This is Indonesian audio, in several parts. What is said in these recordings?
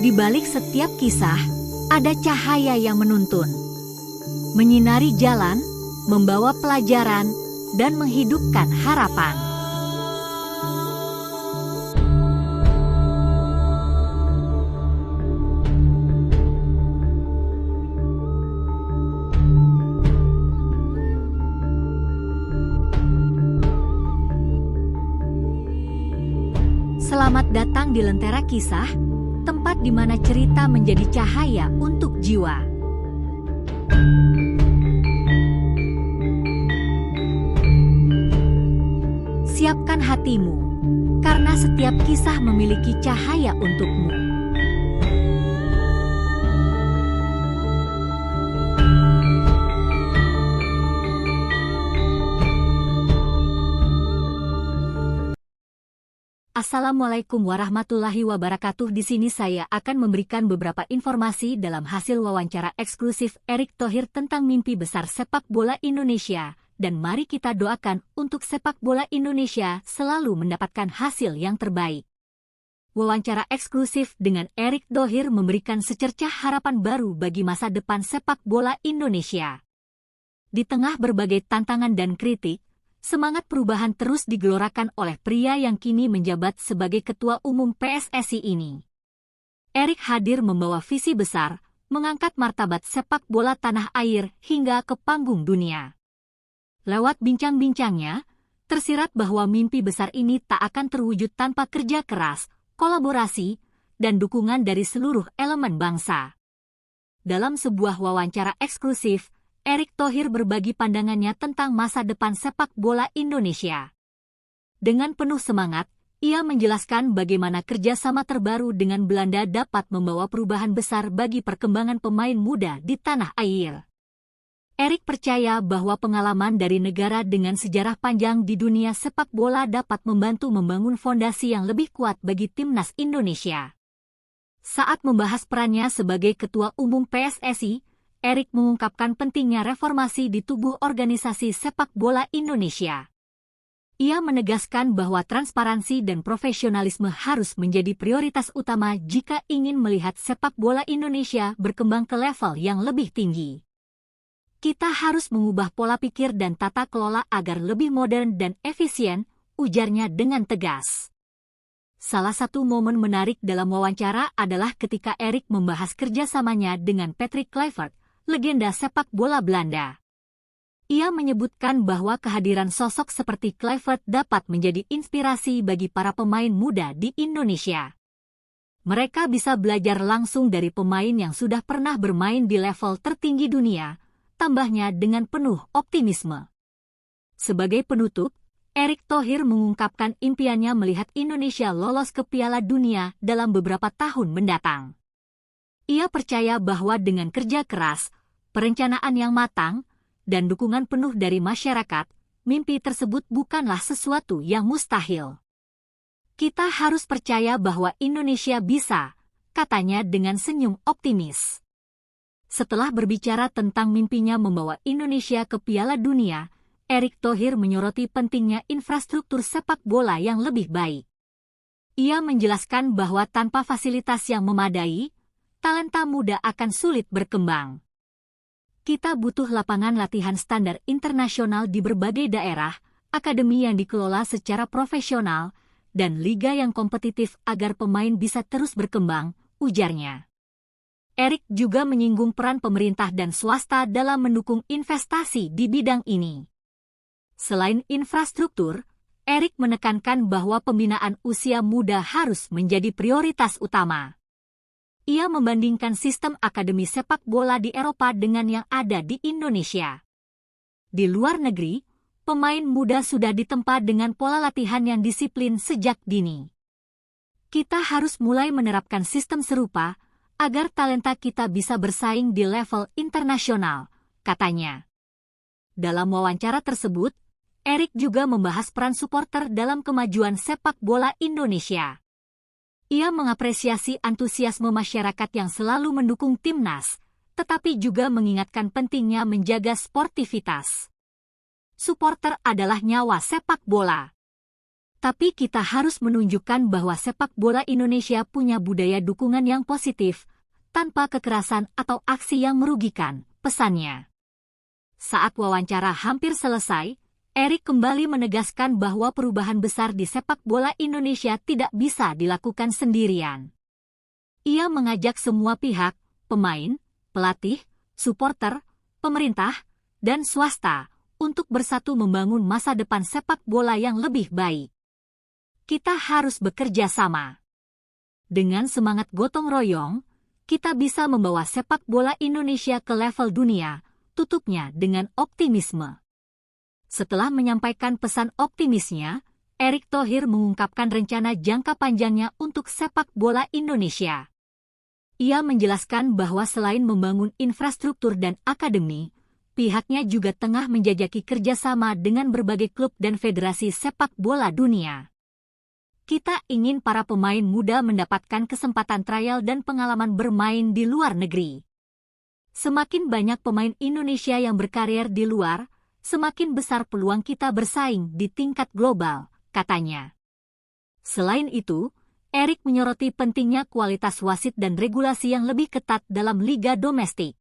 Di balik setiap kisah, ada cahaya yang menuntun, menyinari jalan, membawa pelajaran, dan menghidupkan harapan. Selamat datang di Lentera Kisah, tempat di mana cerita menjadi cahaya untuk jiwa. Siapkan hatimu, karena setiap kisah memiliki cahaya untukmu. Assalamualaikum warahmatullahi wabarakatuh. Di sini saya akan memberikan beberapa informasi dalam hasil wawancara eksklusif Erick Thohir tentang mimpi besar sepak bola Indonesia. Dan mari kita doakan untuk sepak bola Indonesia selalu mendapatkan hasil yang terbaik. Wawancara eksklusif dengan Erick Thohir memberikan secercah harapan baru bagi masa depan sepak bola Indonesia. Di tengah berbagai tantangan dan kritik, semangat perubahan terus digelorakan oleh pria yang kini menjabat sebagai Ketua Umum PSSI ini. Erick hadir membawa visi besar, mengangkat martabat sepak bola tanah air hingga ke panggung dunia. Lewat bincang-bincangnya, tersirat bahwa mimpi besar ini tak akan terwujud tanpa kerja keras, kolaborasi, dan dukungan dari seluruh elemen bangsa. Dalam sebuah wawancara eksklusif, Erick Thohir berbagi pandangannya tentang masa depan sepak bola Indonesia. Dengan penuh semangat, ia menjelaskan bagaimana kerjasama terbaru dengan Belanda dapat membawa perubahan besar bagi perkembangan pemain muda di tanah air. Erick percaya bahwa pengalaman dari negara dengan sejarah panjang di dunia sepak bola dapat membantu membangun fondasi yang lebih kuat bagi timnas Indonesia. Saat membahas perannya sebagai Ketua Umum PSSI, Erick mengungkapkan pentingnya reformasi di tubuh organisasi sepak bola Indonesia. Ia menegaskan bahwa transparansi dan profesionalisme harus menjadi prioritas utama jika ingin melihat sepak bola Indonesia berkembang ke level yang lebih tinggi. Kita harus mengubah pola pikir dan tata kelola agar lebih modern dan efisien, ujarnya dengan tegas. Salah satu momen menarik dalam wawancara adalah ketika Erick membahas kerjasamanya dengan Patrick Kluivert, legenda sepak bola Belanda. Ia menyebutkan bahwa kehadiran sosok seperti Kluivert dapat menjadi inspirasi bagi para pemain muda di Indonesia. Mereka bisa belajar langsung dari pemain yang sudah pernah bermain di level tertinggi dunia, tambahnya dengan penuh optimisme. Sebagai penutup, Erick Thohir mengungkapkan impiannya melihat Indonesia lolos ke Piala Dunia dalam beberapa tahun mendatang. Ia percaya bahwa dengan kerja keras, perencanaan yang matang, dan dukungan penuh dari masyarakat, mimpi tersebut bukanlah sesuatu yang mustahil. Kita harus percaya bahwa Indonesia bisa, katanya dengan senyum optimis. Setelah berbicara tentang mimpinya membawa Indonesia ke Piala Dunia, Erick Thohir menyoroti pentingnya infrastruktur sepak bola yang lebih baik. Ia menjelaskan bahwa tanpa fasilitas yang memadai, talenta muda akan sulit berkembang. Kita butuh lapangan latihan standar internasional di berbagai daerah, akademi yang dikelola secara profesional, dan liga yang kompetitif agar pemain bisa terus berkembang, ujarnya. Erick juga menyinggung peran pemerintah dan swasta dalam mendukung investasi di bidang ini. Selain infrastruktur, Erick menekankan bahwa pembinaan usia muda harus menjadi prioritas utama. Ia membandingkan sistem akademi sepak bola di Eropa dengan yang ada di Indonesia. Di luar negeri, pemain muda sudah ditempa dengan pola latihan yang disiplin sejak dini. Kita harus mulai menerapkan sistem serupa, agar talenta kita bisa bersaing di level internasional, katanya. Dalam wawancara tersebut, Erick juga membahas peran supporter dalam kemajuan sepak bola Indonesia. Ia mengapresiasi antusiasme masyarakat yang selalu mendukung timnas, tetapi juga mengingatkan pentingnya menjaga sportivitas. Supporter adalah nyawa sepak bola. Tapi kita harus menunjukkan bahwa sepak bola Indonesia punya budaya dukungan yang positif, tanpa kekerasan atau aksi yang merugikan, pesannya. Saat wawancara hampir selesai, Erik kembali menegaskan bahwa perubahan besar di sepak bola Indonesia tidak bisa dilakukan sendirian. Ia mengajak semua pihak, pemain, pelatih, supporter, pemerintah, dan swasta, untuk bersatu membangun masa depan sepak bola yang lebih baik. Kita harus bekerja sama. Dengan semangat gotong royong, kita bisa membawa sepak bola Indonesia ke level dunia, tutupnya dengan optimisme. Setelah menyampaikan pesan optimisnya, Erick Thohir mengungkapkan rencana jangka panjangnya untuk sepak bola Indonesia. Ia menjelaskan bahwa selain membangun infrastruktur dan akademi, pihaknya juga tengah menjajaki kerjasama dengan berbagai klub dan federasi sepak bola dunia. Kita ingin para pemain muda mendapatkan kesempatan trial dan pengalaman bermain di luar negeri. Semakin banyak pemain Indonesia yang berkarir di luar, semakin besar peluang kita bersaing di tingkat global, katanya. Selain itu, Erik menyoroti pentingnya kualitas wasit dan regulasi yang lebih ketat dalam liga domestik.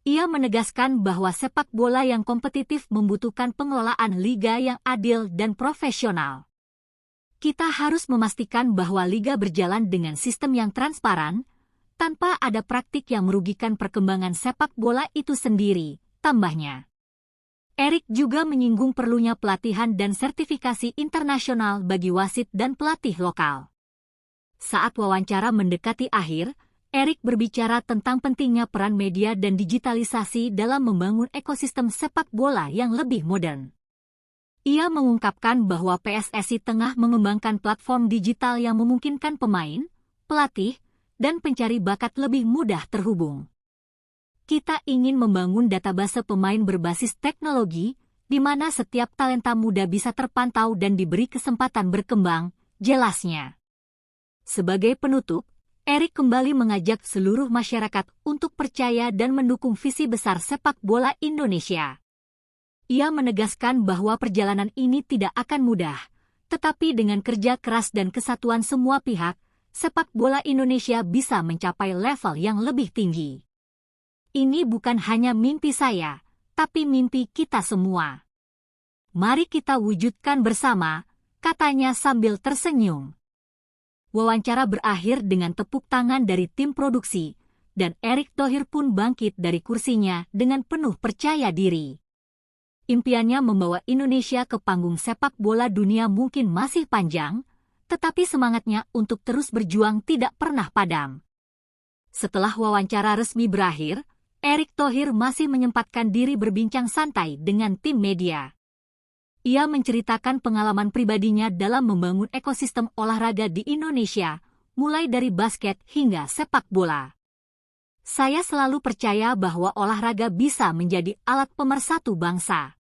Ia menegaskan bahwa sepak bola yang kompetitif membutuhkan pengelolaan liga yang adil dan profesional. Kita harus memastikan bahwa liga berjalan dengan sistem yang transparan, tanpa ada praktik yang merugikan perkembangan sepak bola itu sendiri, tambahnya. Erik juga menyinggung perlunya pelatihan dan sertifikasi internasional bagi wasit dan pelatih lokal. Saat wawancara mendekati akhir, Erik berbicara tentang pentingnya peran media dan digitalisasi dalam membangun ekosistem sepak bola yang lebih modern. Ia mengungkapkan bahwa PSSI tengah mengembangkan platform digital yang memungkinkan pemain, pelatih, dan pencari bakat lebih mudah terhubung. Kita ingin membangun database pemain berbasis teknologi, di mana setiap talenta muda bisa terpantau dan diberi kesempatan berkembang, jelasnya. Sebagai penutup, Erik kembali mengajak seluruh masyarakat untuk percaya dan mendukung visi besar sepak bola Indonesia. Ia menegaskan bahwa perjalanan ini tidak akan mudah, tetapi dengan kerja keras dan kesatuan semua pihak, sepak bola Indonesia bisa mencapai level yang lebih tinggi. Ini bukan hanya mimpi saya, tapi mimpi kita semua. Mari kita wujudkan bersama, katanya sambil tersenyum. Wawancara berakhir dengan tepuk tangan dari tim produksi, dan Erick Thohir pun bangkit dari kursinya dengan penuh percaya diri. Impiannya membawa Indonesia ke panggung sepak bola dunia mungkin masih panjang, tetapi semangatnya untuk terus berjuang tidak pernah padam. Setelah wawancara resmi berakhir, Erick Thohir masih menyempatkan diri berbincang santai dengan tim media. Ia menceritakan pengalaman pribadinya dalam membangun ekosistem olahraga di Indonesia, mulai dari basket hingga sepak bola. Saya selalu percaya bahwa olahraga bisa menjadi alat pemersatu bangsa.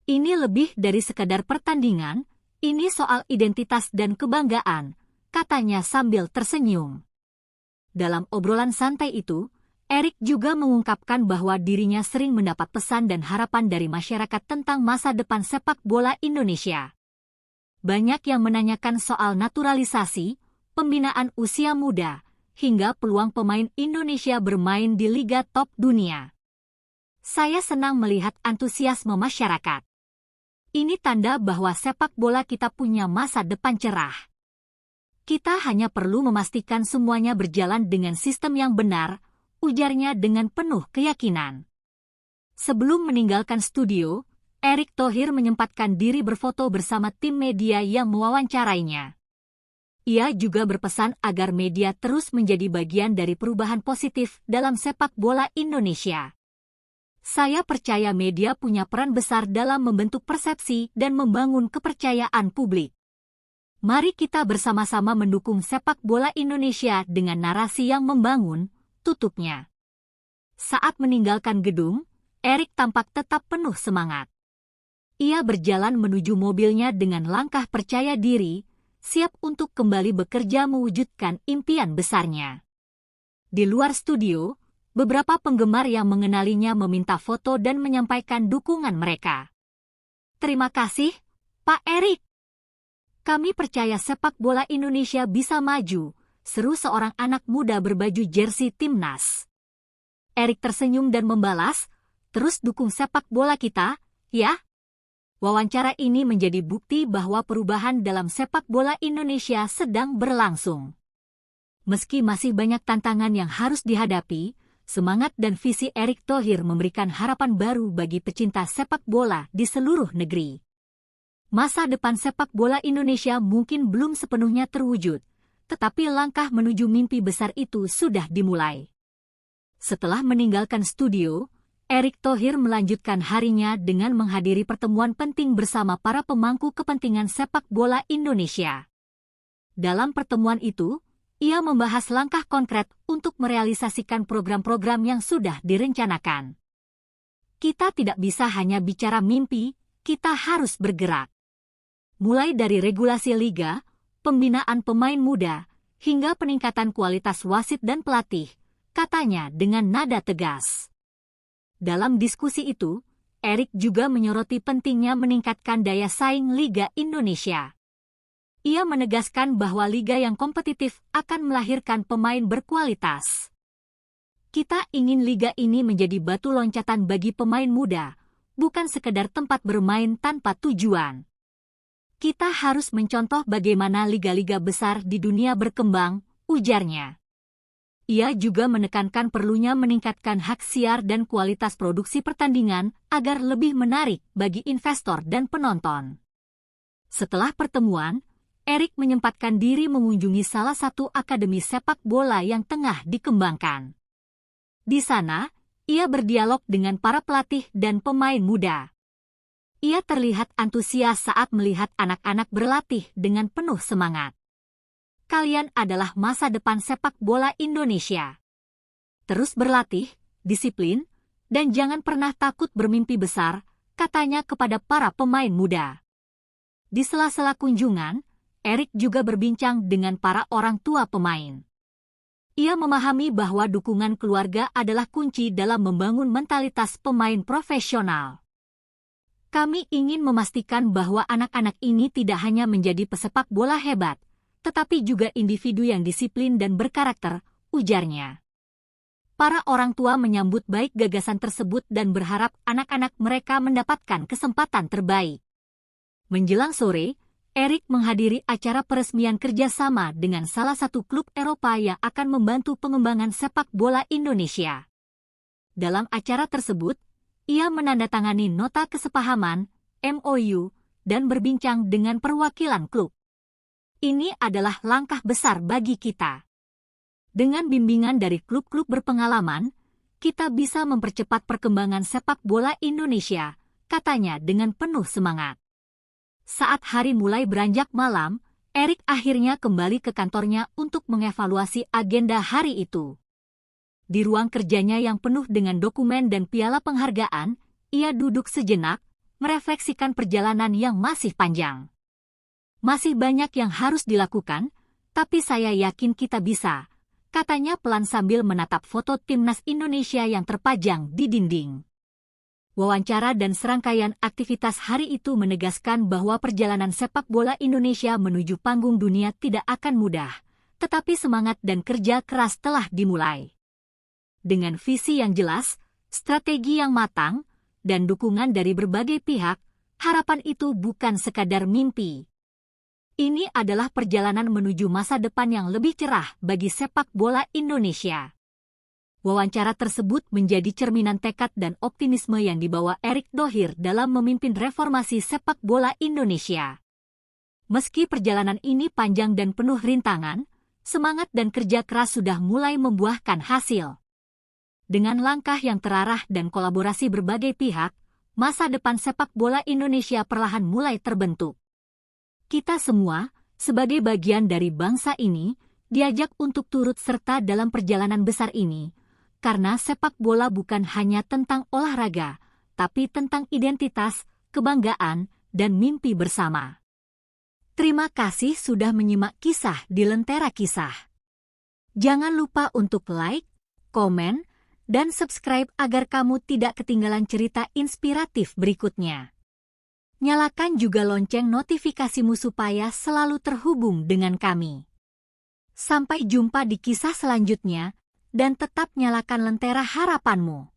Ini lebih dari sekadar pertandingan, ini soal identitas dan kebanggaan, katanya sambil tersenyum. Dalam obrolan santai itu, Erik juga mengungkapkan bahwa dirinya sering mendapat pesan dan harapan dari masyarakat tentang masa depan sepak bola Indonesia. Banyak yang menanyakan soal naturalisasi, pembinaan usia muda, hingga peluang pemain Indonesia bermain di liga top dunia. Saya senang melihat antusiasme masyarakat. Ini tanda bahwa sepak bola kita punya masa depan cerah. Kita hanya perlu memastikan semuanya berjalan dengan sistem yang benar, ujarnya dengan penuh keyakinan. Sebelum meninggalkan studio, Erick Thohir menyempatkan diri berfoto bersama tim media yang mewawancarainya. Ia juga berpesan agar media terus menjadi bagian dari perubahan positif dalam sepak bola Indonesia. Saya percaya media punya peran besar dalam membentuk persepsi dan membangun kepercayaan publik. Mari kita bersama-sama mendukung sepak bola Indonesia dengan narasi yang membangun, tutupnya. Saat meninggalkan gedung, Erik tampak tetap penuh semangat. Ia berjalan menuju mobilnya dengan langkah percaya diri, siap untuk kembali bekerja mewujudkan impian besarnya. Di luar studio, beberapa penggemar yang mengenalinya meminta foto dan menyampaikan dukungan mereka. Terima kasih, Pak Erik. Kami percaya sepak bola Indonesia bisa maju, seru seorang anak muda berbaju jersey timnas. Erik tersenyum dan membalas, terus dukung sepak bola kita, ya? Wawancara ini menjadi bukti bahwa perubahan dalam sepak bola Indonesia sedang berlangsung. Meski masih banyak tantangan yang harus dihadapi, semangat dan visi Erick Thohir memberikan harapan baru bagi pecinta sepak bola di seluruh negeri. Masa depan sepak bola Indonesia mungkin belum sepenuhnya terwujud, tetapi langkah menuju mimpi besar itu sudah dimulai. Setelah meninggalkan studio, Erick Thohir melanjutkan harinya dengan menghadiri pertemuan penting bersama para pemangku kepentingan sepak bola Indonesia. Dalam pertemuan itu, ia membahas langkah konkret untuk merealisasikan program-program yang sudah direncanakan. Kita tidak bisa hanya bicara mimpi, kita harus bergerak. Mulai dari regulasi liga, pembinaan pemain muda, hingga peningkatan kualitas wasit dan pelatih, katanya dengan nada tegas. Dalam diskusi itu, Erick juga menyoroti pentingnya meningkatkan daya saing Liga Indonesia. Ia menegaskan bahwa liga yang kompetitif akan melahirkan pemain berkualitas. Kita ingin liga ini menjadi batu loncatan bagi pemain muda, bukan sekedar tempat bermain tanpa tujuan. Kita harus mencontoh bagaimana liga-liga besar di dunia berkembang, ujarnya. Ia juga menekankan perlunya meningkatkan hak siar dan kualitas produksi pertandingan agar lebih menarik bagi investor dan penonton. Setelah pertemuan, Erick menyempatkan diri mengunjungi salah satu akademi sepak bola yang tengah dikembangkan. Di sana, ia berdialog dengan para pelatih dan pemain muda. Ia terlihat antusias saat melihat anak-anak berlatih dengan penuh semangat. Kalian adalah masa depan sepak bola Indonesia. Terus berlatih, disiplin, dan jangan pernah takut bermimpi besar, katanya kepada para pemain muda. Di sela-sela kunjungan, Erick juga berbincang dengan para orang tua pemain. Ia memahami bahwa dukungan keluarga adalah kunci dalam membangun mentalitas pemain profesional. Kami ingin memastikan bahwa anak-anak ini tidak hanya menjadi pesepak bola hebat, tetapi juga individu yang disiplin dan berkarakter, ujarnya. Para orang tua menyambut baik gagasan tersebut dan berharap anak-anak mereka mendapatkan kesempatan terbaik. Menjelang sore, Erick menghadiri acara peresmian kerjasama dengan salah satu klub Eropa yang akan membantu pengembangan sepak bola Indonesia. Dalam acara tersebut, ia menandatangani nota kesepahaman, MOU, dan berbincang dengan perwakilan klub. Ini adalah langkah besar bagi kita. Dengan bimbingan dari klub-klub berpengalaman, kita bisa mempercepat perkembangan sepak bola Indonesia, katanya dengan penuh semangat. Saat hari mulai beranjak malam, Erick akhirnya kembali ke kantornya untuk mengevaluasi agenda hari itu. Di ruang kerjanya yang penuh dengan dokumen dan piala penghargaan, ia duduk sejenak, merefleksikan perjalanan yang masih panjang. Masih banyak yang harus dilakukan, tapi saya yakin kita bisa, katanya pelan sambil menatap foto timnas Indonesia yang terpajang di dinding. Wawancara dan serangkaian aktivitas hari itu menegaskan bahwa perjalanan sepak bola Indonesia menuju panggung dunia tidak akan mudah, tetapi semangat dan kerja keras telah dimulai. Dengan visi yang jelas, strategi yang matang, dan dukungan dari berbagai pihak, harapan itu bukan sekadar mimpi. Ini adalah perjalanan menuju masa depan yang lebih cerah bagi sepak bola Indonesia. Wawancara tersebut menjadi cerminan tekad dan optimisme yang dibawa Erick Thohir dalam memimpin reformasi sepak bola Indonesia. Meski perjalanan ini panjang dan penuh rintangan, semangat dan kerja keras sudah mulai membuahkan hasil. Dengan langkah yang terarah dan kolaborasi berbagai pihak, masa depan sepak bola Indonesia perlahan mulai terbentuk. Kita semua, sebagai bagian dari bangsa ini, diajak untuk turut serta dalam perjalanan besar ini, karena sepak bola bukan hanya tentang olahraga, tapi tentang identitas, kebanggaan, dan mimpi bersama. Terima kasih sudah menyimak kisah di Lentera Kisah. Jangan lupa untuk like, komen, dan subscribe agar kamu tidak ketinggalan cerita inspiratif berikutnya. Nyalakan juga lonceng notifikasimu supaya selalu terhubung dengan kami. Sampai jumpa di kisah selanjutnya, dan tetap nyalakan lentera harapanmu.